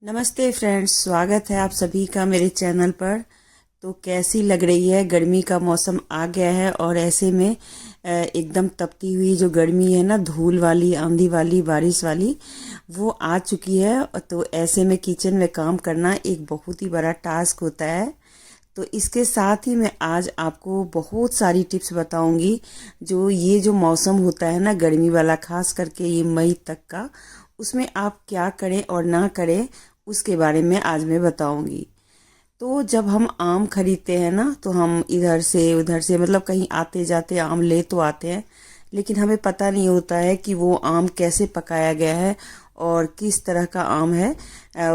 नमस्ते फ्रेंड्स, स्वागत है आप सभी का मेरे चैनल पर। तो कैसी लग रही है, गर्मी का मौसम आ गया है और ऐसे में एकदम तपती हुई जो गर्मी है ना, धूल वाली, आंधी वाली, बारिश वाली, वो आ चुकी है। तो ऐसे में किचन में काम करना एक बहुत ही बड़ा टास्क होता है। तो इसके साथ ही मैं आज आपको बहुत सारी टिप्स बताऊंगी। जो मौसम होता है ना गर्मी वाला, खास करके ये मई तक का, उसमें आप क्या करें और ना करें, उसके बारे में आज मैं बताऊंगी। तो जब हम आम खरीदते हैं ना, तो हम इधर से उधर से मतलब कहीं आते जाते आम ले तो आते हैं, लेकिन हमें पता नहीं होता है कि वो आम कैसे पकाया गया है और किस तरह का आम है।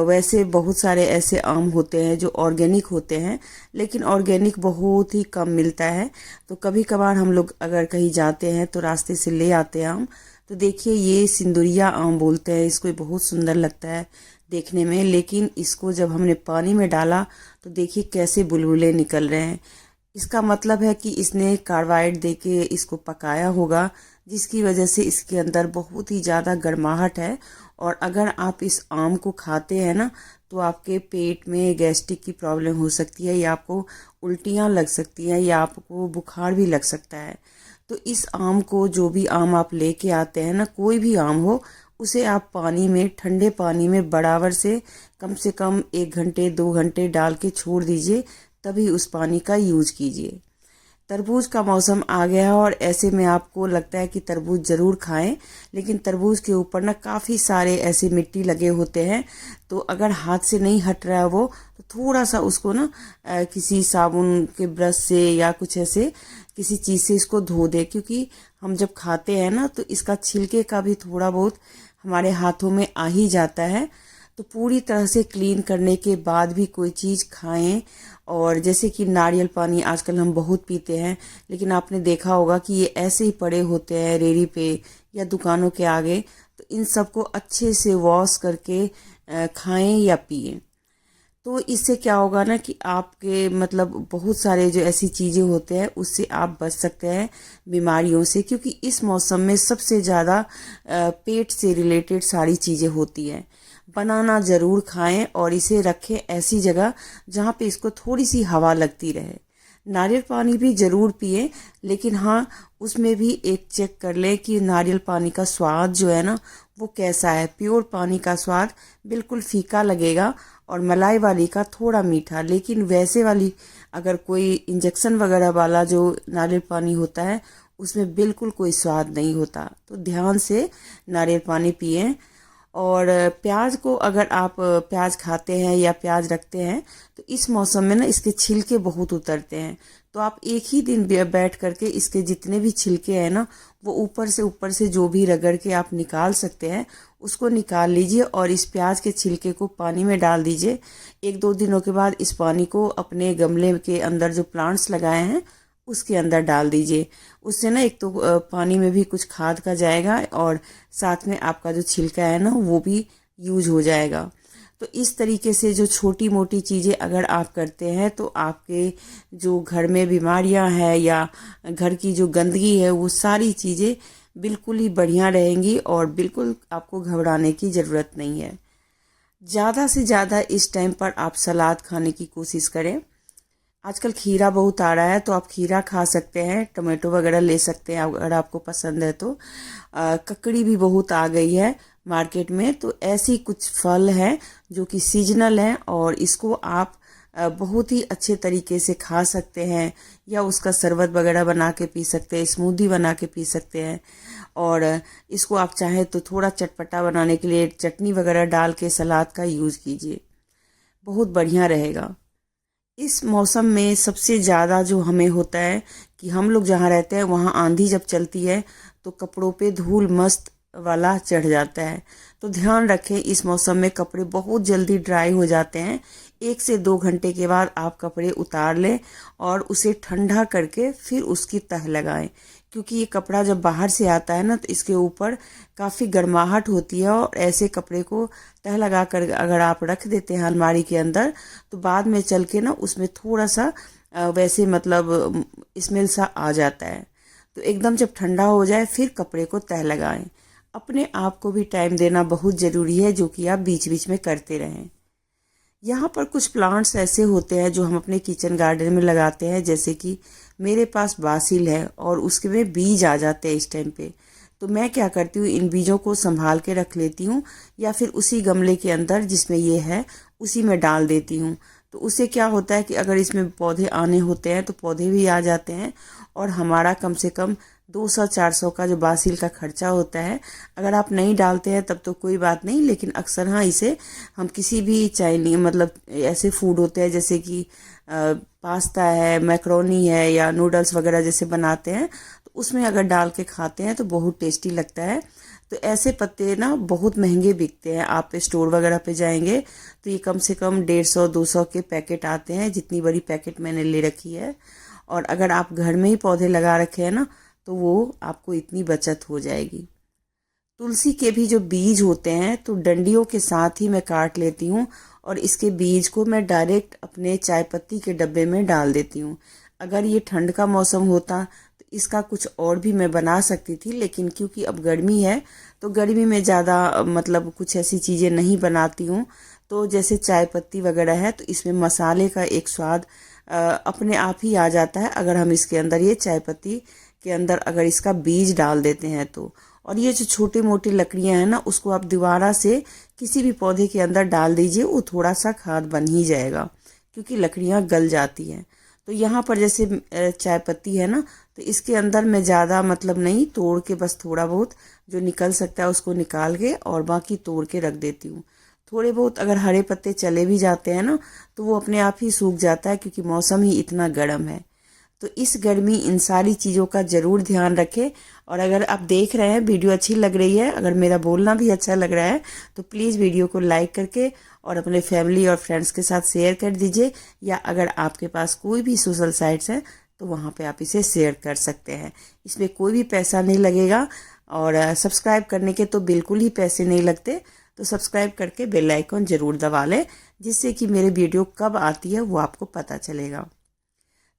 वैसे बहुत सारे ऐसे आम होते हैं जो ऑर्गेनिक होते हैं, लेकिन ऑर्गेनिक बहुत ही कम मिलता है। तो कभी कभार हम लोग अगर कहीं जाते हैं तो रास्ते से ले आते हैं आम। तो देखिए, ये सिंदुरिया आम बोलते हैं इसको, ये बहुत सुंदर लगता है देखने में, लेकिन इसको जब हमने पानी में डाला तो देखिए कैसे बुलबुले निकल रहे हैं। इसका मतलब है कि इसने कार्बाइड देके इसको पकाया होगा, जिसकी वजह से इसके अंदर बहुत ही ज़्यादा गर्माहट है। और अगर आप इस आम को खाते हैं ना, तो आपके पेट में गैस्ट्रिक की प्रॉब्लम हो सकती है, या आपको उल्टियाँ लग सकती हैं, या आपको बुखार भी लग सकता है। तो इस आम को, जो भी आम आप लेके आते हैं ना, कोई भी आम हो, उसे आप पानी में, ठंडे पानी में बराबर से कम 1 घंटे 2 घंटे डाल के छोड़ दीजिए, तभी उस पानी का यूज कीजिए। तरबूज का मौसम आ गया है और ऐसे में आपको लगता है कि तरबूज ज़रूर खाएं, लेकिन तरबूज के ऊपर ना काफ़ी सारे ऐसे मिट्टी लगे होते हैं। तो अगर हाथ से नहीं हट रहा है वो, तो थोड़ा सा उसको ना किसी साबुन के ब्रश से या कुछ ऐसे किसी चीज़ से इसको धो दे, क्योंकि हम जब खाते हैं ना तो इसका छिलके का भी थोड़ा बहुत हमारे हाथों में आ ही जाता है। तो पूरी तरह से क्लीन करने के बाद भी कोई चीज़ खाएं। और जैसे कि नारियल पानी आजकल हम बहुत पीते हैं, लेकिन आपने देखा होगा कि ये ऐसे ही पड़े होते हैं रेडी पे या दुकानों के आगे। तो इन सबको अच्छे से वॉश करके खाएं या पिएं। तो इससे क्या होगा ना कि आपके मतलब बहुत सारे जो ऐसी चीज़ें होते हैं उससे आप बच सकते हैं, बीमारियों से, क्योंकि इस मौसम में सबसे ज़्यादा पेट से रिलेटेड सारी चीज़ें होती हैं। बनाना ज़रूर खाएं और इसे रखें ऐसी जगह जहाँ पे इसको थोड़ी सी हवा लगती रहे। नारियल पानी भी ज़रूर पिए, लेकिन हाँ, उसमें भी एक चेक कर लें कि नारियल पानी का स्वाद जो है ना, वो कैसा है। प्योर पानी का स्वाद बिल्कुल फीका लगेगा और मलाई वाली का थोड़ा मीठा, लेकिन वैसे वाली अगर कोई इंजेक्शन वगैरह वाला जो नारियल पानी होता है, उसमें बिल्कुल कोई स्वाद नहीं होता। तो ध्यान से नारियल पानी पिएं। और प्याज को, अगर आप प्याज खाते हैं या प्याज रखते हैं, तो इस मौसम में ना इसके छिलके बहुत उतरते हैं। तो आप एक ही दिन बैठ करके इसके जितने भी छिलके हैं ना, वो ऊपर से जो भी रगड़ के आप निकाल सकते हैं, उसको निकाल लीजिए और इस प्याज के छिलके को पानी में डाल दीजिए। 1-2 दिनों के बाद इस पानी को अपने गमले के अंदर जो प्लांट्स लगाए हैं उसके अंदर डाल दीजिए। उससे ना एक तो पानी में भी कुछ खाद का जाएगा और साथ में आपका जो छिलका है ना वो भी यूज हो जाएगा। तो इस तरीके से जो छोटी मोटी चीज़ें अगर आप करते हैं, तो आपके जो घर में बीमारियां हैं या घर की जो गंदगी है, वो सारी चीज़ें बिल्कुल ही बढ़िया रहेंगी और बिल्कुल आपको घबराने की ज़रूरत नहीं है। ज़्यादा से ज़्यादा इस टाइम पर आप सलाद खाने की कोशिश करें। आजकल खीरा बहुत आ रहा है, तो आप खीरा खा सकते हैं, टमाटो वगैरह ले सकते हैं अगर आपको पसंद है तो। ककड़ी भी बहुत आ गई है मार्केट में। तो ऐसी कुछ फल हैं जो कि सीजनल हैं और इसको आप बहुत ही अच्छे तरीके से खा सकते हैं, या उसका शरबत वगैरह बना के पी सकते हैं, स्मूदी बना के पी सकते हैं। और इसको आप चाहे तो थोड़ा चटपटा बनाने के लिए चटनी वगैरह डाल के सलाद का यूज़ कीजिए, बहुत बढ़िया रहेगा। इस मौसम में सबसे ज़्यादा जो हमें होता है कि हम लोग जहाँ रहते हैं वहाँ आंधी जब चलती है तो कपड़ों पे धूल मस्त वाला चढ़ जाता है। तो ध्यान रखें, इस मौसम में कपड़े बहुत जल्दी ड्राई हो जाते हैं। 1 से 2 घंटे के बाद आप कपड़े उतार लें और उसे ठंडा करके फिर उसकी तह लगाएं, क्योंकि ये कपड़ा जब बाहर से आता है ना, तो इसके ऊपर काफ़ी गर्माहट होती है। और ऐसे कपड़े को तह लगा कर अगर आप रख देते हैं अलमारी के अंदर, तो बाद में चल के ना उसमें थोड़ा सा वैसे मतलब स्मेल सा आ जाता है। तो एकदम जब ठंडा हो जाए फिर कपड़े को तह लगाएं। अपने आप को भी टाइम देना बहुत ज़रूरी है, जो कि आप बीच बीच में करते रहें। यहाँ पर कुछ प्लांट्स ऐसे होते हैं जो हम अपने किचन गार्डन में लगाते हैं, जैसे कि मेरे पास बासिल है और उसके में बीज आ जाते हैं इस टाइम पे। तो मैं क्या करती हूँ, इन बीजों को संभाल के रख लेती हूँ या फिर उसी गमले के अंदर जिसमें ये है उसी में डाल देती हूँ। तो उससे क्या होता है कि अगर इसमें पौधे आने होते हैं तो पौधे भी आ जाते हैं और हमारा कम से कम 200-400 का जो बासिल का खर्चा होता है, अगर आप नहीं डालते हैं तब तो कोई बात नहीं, लेकिन अक्सर हाँ इसे हम किसी भी चाइनीज मतलब ऐसे फूड होते हैं जैसे कि पास्ता है, मैक्रोनी है या नूडल्स वगैरह जैसे बनाते हैं, तो उसमें अगर डाल के खाते हैं तो बहुत टेस्टी लगता है। तो ऐसे पत्ते ना बहुत महंगे बिकते हैं, आप स्टोर वगैरह पे जाएंगे तो ये कम से कम 150-200 के पैकेट आते हैं, जितनी बड़ी पैकेट मैंने ले रखी है। और अगर आप घर में ही पौधे लगा रखे हैं ना तो वो आपको इतनी बचत हो जाएगी। तुलसी के भी जो बीज होते हैं तो डंडियों के साथ ही मैं काट लेती हूँ और इसके बीज को मैं डायरेक्ट अपने चाय पत्ती के डब्बे में डाल देती हूँ। अगर ये ठंड का मौसम होता तो इसका कुछ और भी मैं बना सकती थी, लेकिन क्योंकि अब गर्मी है तो गर्मी में ज़्यादा मतलब कुछ ऐसी चीज़ें नहीं बनाती हूँ। तो जैसे चाय पत्ती वगैरह है तो इसमें मसाले का एक स्वाद अपने आप ही आ जाता है, अगर हम इसके अंदर ये चाय पत्ती के अंदर अगर इसका बीज डाल देते हैं तो। और ये जो छोटे मोटे लकड़ियां हैं ना, उसको आप दोबारा से किसी भी पौधे के अंदर डाल दीजिए, वो थोड़ा सा खाद बन ही जाएगा क्योंकि लकड़ियां गल जाती हैं। तो यहाँ पर जैसे चाय पत्ती है ना, तो इसके अंदर मैं ज़्यादा मतलब नहीं, तोड़ के बस थोड़ा बहुत जो निकल सकता है उसको निकाल के और बाकी तोड़ के रख देती हूँ। थोड़े बहुत अगर हरे पत्ते चले भी जाते हैं ना तो वो अपने आप ही सूख जाता है क्योंकि मौसम ही इतना गर्म है। तो इस गर्मी इन सारी चीज़ों का ज़रूर ध्यान रखें। और अगर आप देख रहे हैं वीडियो अच्छी लग रही है, अगर मेरा बोलना भी अच्छा लग रहा है तो प्लीज़ वीडियो को लाइक करके और अपने फैमिली और फ्रेंड्स के साथ शेयर कर दीजिए, या अगर आपके पास कोई भी सोशल साइट्स हैं तो वहाँ पे आप इसे शेयर कर सकते हैं। इसमें कोई भी पैसा नहीं लगेगा और सब्सक्राइब करने के तो बिल्कुल ही पैसे नहीं लगते। तो सब्सक्राइब करके बेल आइकन ज़रूर दबा लें, जिससे कि मेरे वीडियो कब आती है वो आपको पता चलेगा।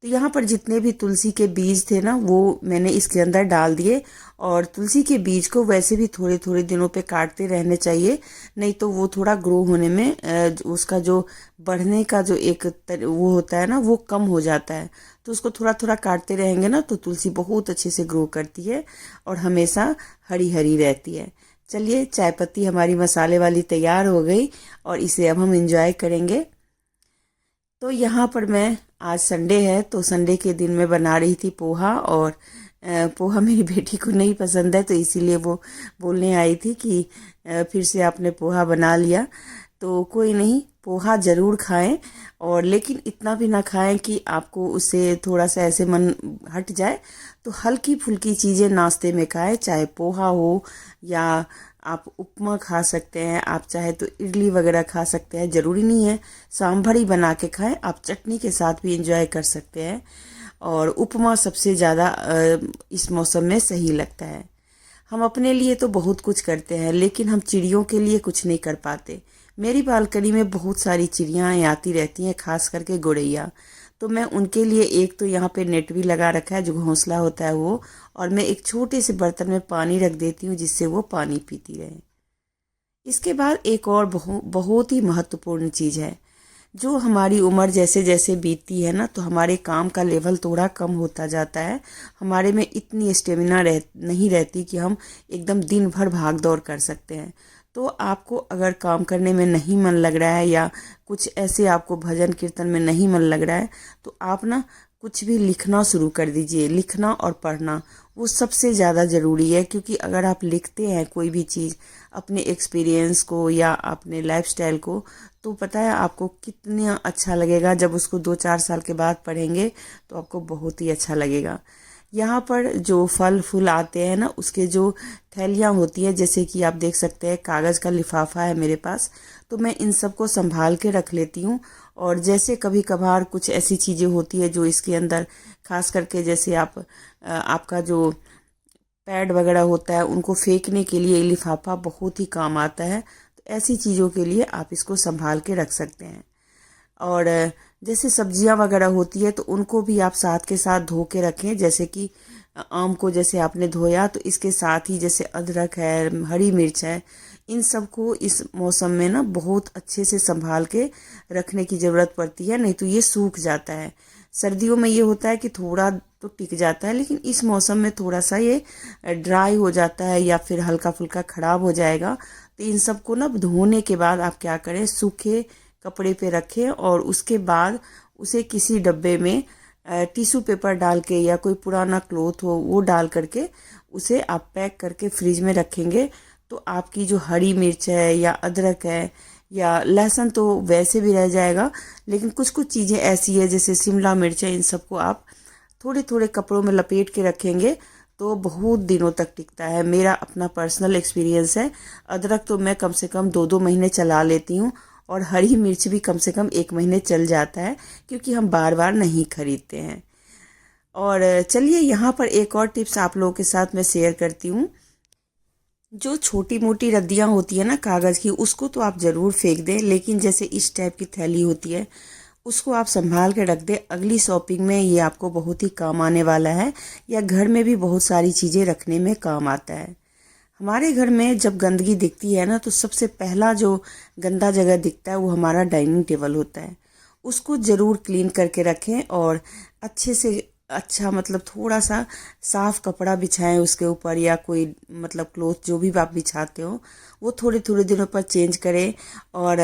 तो यहाँ पर जितने भी तुलसी के बीज थे ना वो मैंने इसके अंदर डाल दिए। और तुलसी के बीज को वैसे भी थोड़े थोड़े दिनों पे काटते रहने चाहिए, नहीं तो वो थोड़ा ग्रो होने में उसका जो बढ़ने का जो एक वो होता है ना वो कम हो जाता है। तो उसको थोड़ा थोड़ा काटते रहेंगे ना तो तुलसी बहुत अच्छे से ग्रो करती है और हमेशा हरी हरी रहती है। चलिए, चाय पत्ती हमारी मसाले वाली तैयार हो गई और इसे अब हम इंजॉय करेंगे। तो यहाँ पर मैं, आज संडे है तो संडे के दिन मैं बना रही थी पोहा, और पोहा मेरी बेटी को नहीं पसंद है तो इसीलिए वो बोलने आई थी कि फिर से आपने पोहा बना लिया। तो कोई नहीं, पोहा ज़रूर खाएं, और लेकिन इतना भी ना खाएं कि आपको उससे थोड़ा सा ऐसे मन हट जाए। तो हल्की फुल्की चीज़ें नाश्ते में खाएं, चाहे पोहा हो या आप उपमा खा सकते हैं, आप चाहे तो इडली वगैरह खा सकते हैं, ज़रूरी नहीं है सांभर ही बना के खाएं, आप चटनी के साथ भी एंजॉय कर सकते हैं। और उपमा सबसे ज़्यादा इस मौसम में सही लगता है। हम अपने लिए तो बहुत कुछ करते हैं लेकिन हम चिड़ियों के लिए कुछ नहीं कर पाते। मेरी बालकनी में बहुत सारी चिड़ियाँ आती रहती हैं, खास करके गौरैया। तो मैं उनके लिए एक तो यहाँ पे नेट भी लगा रखा है जो घोंसला होता है वो, और मैं एक छोटे से बर्तन में पानी रख देती हूँ जिससे वो पानी पीती रहे। इसके बाद एक और बहुत ही महत्वपूर्ण चीज़ है, जो हमारी उम्र जैसे जैसे बीतती है ना तो हमारे काम का लेवल थोड़ा कम होता जाता है। हमारे में इतनी स्टेमिना नहीं रहती कि हम एकदम दिन भर भाग दौड़ कर सकते हैं। तो आपको अगर काम करने में नहीं मन लग रहा है या कुछ ऐसे आपको भजन कीर्तन में नहीं मन लग रहा है तो आप ना कुछ भी लिखना शुरू कर दीजिए। लिखना और पढ़ना वो सबसे ज़्यादा ज़रूरी है, क्योंकि अगर आप लिखते हैं कोई भी चीज़, अपने एक्सपीरियंस को या अपने लाइफस्टाइल को, तो पता है आपको कितना अच्छा लगेगा। जब उसको 2-4 साल के बाद पढ़ेंगे तो आपको बहुत ही अच्छा लगेगा। यहाँ पर जो फल फूल आते हैं ना उसके जो थैलियाँ होती हैं, जैसे कि आप देख सकते हैं कागज़ का लिफाफा है मेरे पास, तो मैं इन सब को संभाल के रख लेती हूँ। और जैसे कभी कभार कुछ ऐसी चीज़ें होती है जो इसके अंदर, खास करके जैसे आपका जो पैड वगैरह होता है उनको फेंकने के लिए लिफाफा बहुत ही काम आता है। तो ऐसी चीज़ों के लिए आप इसको संभाल के रख सकते हैं। और जैसे सब्जियां वगैरह होती है तो उनको भी आप साथ के साथ धो के रखें, जैसे कि आम को जैसे आपने धोया, तो इसके साथ ही जैसे अदरक है, हरी मिर्च है, इन सबको इस मौसम में ना बहुत अच्छे से संभाल के रखने की ज़रूरत पड़ती है, नहीं तो ये सूख जाता है। सर्दियों में ये होता है कि थोड़ा तो टिक जाता है, लेकिन इस मौसम में थोड़ा सा ये ड्राई हो जाता है या फिर हल्का फुल्का खराब हो जाएगा। तो इन सबको ना धोने के बाद आप क्या करें, सूखे कपड़े पे रखें और उसके बाद उसे किसी डब्बे में टिश्यू पेपर डाल के या कोई पुराना क्लॉथ हो वो डाल करके उसे आप पैक करके फ्रिज में रखेंगे। तो आपकी जो हरी मिर्च है या अदरक है या लहसुन तो वैसे भी रह जाएगा, लेकिन कुछ कुछ चीज़ें ऐसी है जैसे शिमला मिर्च है, इन सबको आप थोड़े थोड़े कपड़ों में लपेट के रखेंगे तो बहुत दिनों तक टिकता है। मेरा अपना पर्सनल एक्सपीरियंस है। अदरक तो मैं कम से कम 2-2 महीने चला लेती हूँ और हरी मिर्च भी कम से कम 1 महीने चल जाता है, क्योंकि हम बार बार नहीं खरीदते हैं। और चलिए यहाँ पर एक और टिप्स आप लोगों के साथ मैं शेयर करती हूँ। जो छोटी मोटी रद्दियाँ होती है ना कागज़ की, उसको तो आप ज़रूर फेंक दें, लेकिन जैसे इस टाइप की थैली होती है उसको आप संभाल के रख दें। अगली शॉपिंग में ये आपको बहुत ही काम आने वाला है, या घर में भी बहुत सारी चीज़ें रखने में काम आता है। हमारे घर में जब गंदगी दिखती है ना, तो सबसे पहला जो गंदा जगह दिखता है वो हमारा डाइनिंग टेबल होता है। उसको ज़रूर क्लीन करके रखें और अच्छे से अच्छा मतलब थोड़ा सा साफ कपड़ा बिछाएं उसके ऊपर, या कोई मतलब क्लोथ जो भी आप बिछाते हो वो थोड़े थोड़े दिनों पर चेंज करें। और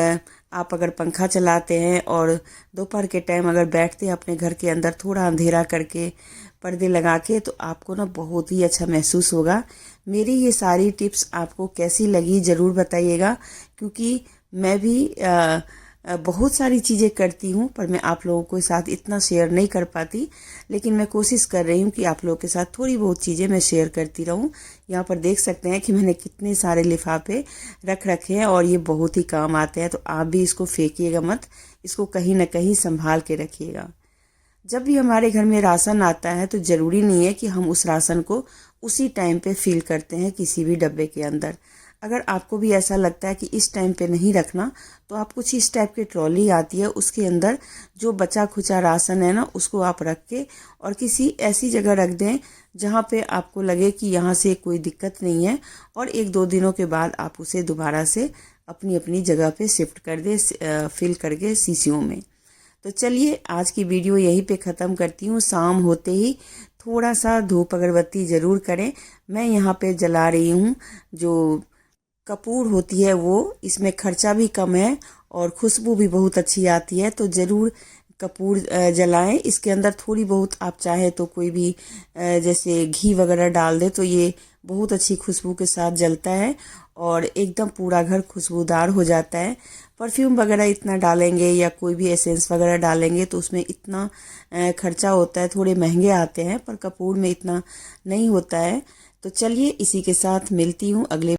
आप अगर पंखा चलाते हैं और दोपहर के टाइम अगर बैठते हैं अपने घर के अंदर थोड़ा अंधेरा करके पर्दे लगा के, तो आपको ना बहुत ही अच्छा महसूस होगा। मेरी ये सारी टिप्स आपको कैसी लगी ज़रूर बताइएगा, क्योंकि मैं भी बहुत सारी चीज़ें करती हूँ, पर मैं आप लोगों के साथ इतना शेयर नहीं कर पाती, लेकिन मैं कोशिश कर रही हूँ कि आप लोगों के साथ थोड़ी बहुत चीज़ें मैं शेयर करती रहूँ। यहाँ पर देख सकते हैं कि मैंने कितने सारे लिफाफे रख रखे हैं और ये बहुत ही काम आते हैं। तो आप भी इसको फेंकिएगा मत, इसको कहीं ना कहीं संभाल के रखिएगा। जब भी हमारे घर में राशन आता है तो ज़रूरी नहीं है कि हम उस राशन को उसी टाइम पे फिल करते हैं किसी भी डब्बे के अंदर। अगर आपको भी ऐसा लगता है कि इस टाइम पे नहीं रखना, तो आप कुछ इस टाइप की ट्रॉली आती है, उसके अंदर जो बचा खुचा राशन है ना उसको आप रख के और किसी ऐसी जगह रख दें जहाँ पे आपको लगे कि यहाँ से कोई दिक्कत नहीं है, और 1-2 दिनों के बाद आप उसे दोबारा से अपनी अपनी जगह पे शिफ्ट कर दें फिल करके शीशियों में। तो चलिए आज की वीडियो यहीं पे ख़त्म करती हूँ। शाम होते ही थोड़ा सा धूप अगरबत्ती ज़रूर करें। मैं यहाँ पे जला रही हूँ जो कपूर होती है वो, इसमें खर्चा भी कम है और खुशबू भी बहुत अच्छी आती है। तो ज़रूर कपूर जलाएं। इसके अंदर थोड़ी बहुत आप चाहे तो कोई भी जैसे घी वगैरह डाल दे तो ये बहुत अच्छी खुशबू के साथ जलता है और एकदम पूरा घर खुशबूदार हो जाता है। परफ्यूम वगैरह इतना डालेंगे या कोई भी एसेंस वगैरह डालेंगे तो उसमें इतना खर्चा होता है, थोड़े महंगे आते हैं, पर कपूर में इतना नहीं होता है। तो चलिए इसी के साथ मिलती हूँ अगले